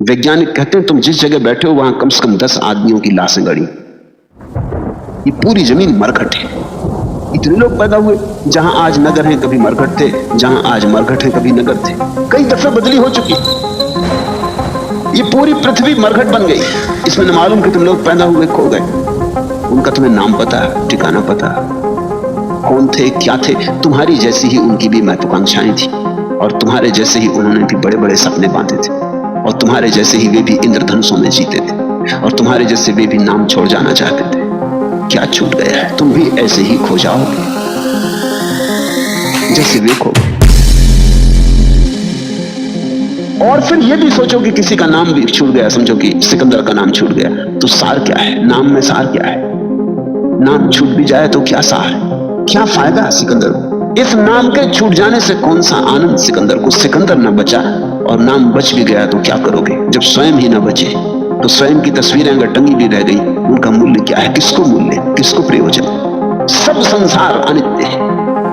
वैज्ञानिक कहते हैं तुम जिस जगह बैठे हो वहां कम से कम 10 आदमियों की लाशें गड़ी। ये पूरी जमीन मरघट है। इतने लोग पैदा हुए, जहां आज नगर हैं कभी मरघट थे, जहां आज मरघट हैं कभी नगर थे। कई दफे बदली हो चुकी। ये पूरी पृथ्वी मरघट बन गई। इसमें न मालूम कि तुम लोग पैदा हुए खो गए। उनका तुम्हें नाम पता, ठिकाना पता, कौन थे क्या थे। तुम्हारी जैसी ही उनकी भी महत्वाकांक्षाएं थी, और तुम्हारे जैसे ही उन्होंने भी बड़े बड़े सपने बांधे थे, और तुम्हारे जैसे ही वे भी इंद्रधनुषों में जीते थे, और तुम्हारे जैसे वे भी नाम छोड़ जाना चाहते थे। क्या छूट गया है? तुम भी ऐसे ही खो जाओगे जैसे वे खो गए। और फिर ये भी सोचो कि किसी का नाम भी छूट गया, समझो कि सिकंदर का नाम छूट गया, तो सार क्या है? नाम में सार क्या है? नाम छूट भी जाए तो क्या सार है? क्या फायदा सिकंदर को? इस नाम के छूट जाने से कौन सा आनंद सिकंदर को? सिकंदर न बचा और नाम बच भी गया तो क्या करोगे? जब स्वयं ही न बचे तो स्वयं की तस्वीरें अगर टंगी भी रह गई, उनका मूल्य क्या है? किसको मूल्य, किसको प्रयोजन? सब संसार अनित्य है,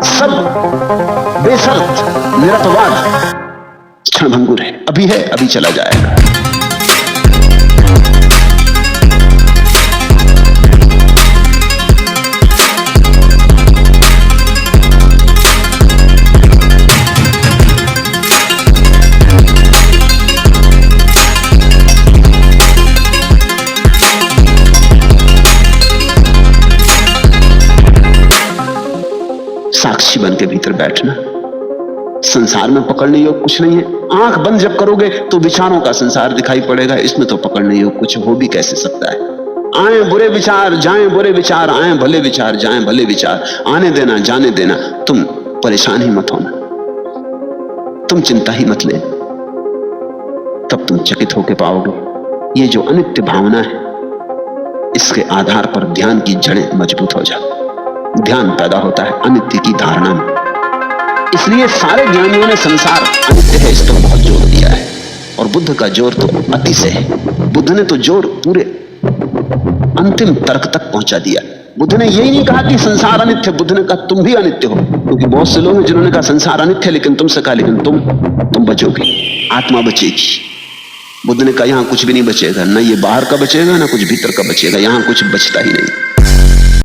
सब बेशर्त निरपवाद क्षणभंगुर है। अभी है, अभी चला जाएगा। साक्षी बन के भीतर बैठना। संसार में पकड़ने योग कुछ नहीं है। आंख बंद जब करोगे तो विचारों का संसार दिखाई पड़ेगा। इसमें तो पकड़ने योग कुछ हो भी कैसे सकता है? आए बुरे विचार, जाएं बुरे विचार, आए भले विचार, जाएं भले विचार, आने देना, जाने देना। तुम परेशान ही मत होना, तुम चिंता ही मत ले, तब तुम चकित होके पाओगे ये जो अनित्य भावना है, इसके आधार पर ध्यान की जड़ें मजबूत हो जाती। ध्यान पैदा होता है अनित्य की धारणा में। इसलिए सारे ज्ञानियों ने संसार अनित्य है इस पर बहुत जोर दिया है, और बुद्ध का जोर तो अतिशय है। बुद्ध ने तो जोर पूरे अंतिम तर्क तक पहुंचा दिया। बुद्ध ने यही नहीं कहा कि संसार अनित्य, बुद्ध ने कहा तुम भी अनित्य हो। क्योंकि बहुत से लोग हैं जिन्होंने कहा संसार अनित्य है, लेकिन तुमसे कहा लेकिन तुम बचोगे, आत्मा बचेगी। बुद्ध ने कहा यहां कुछ भी नहीं बचेगा, ना ये बाहर का बचेगा, ना कुछ भीतर का बचेगा, यहां कुछ बचता ही नहीं।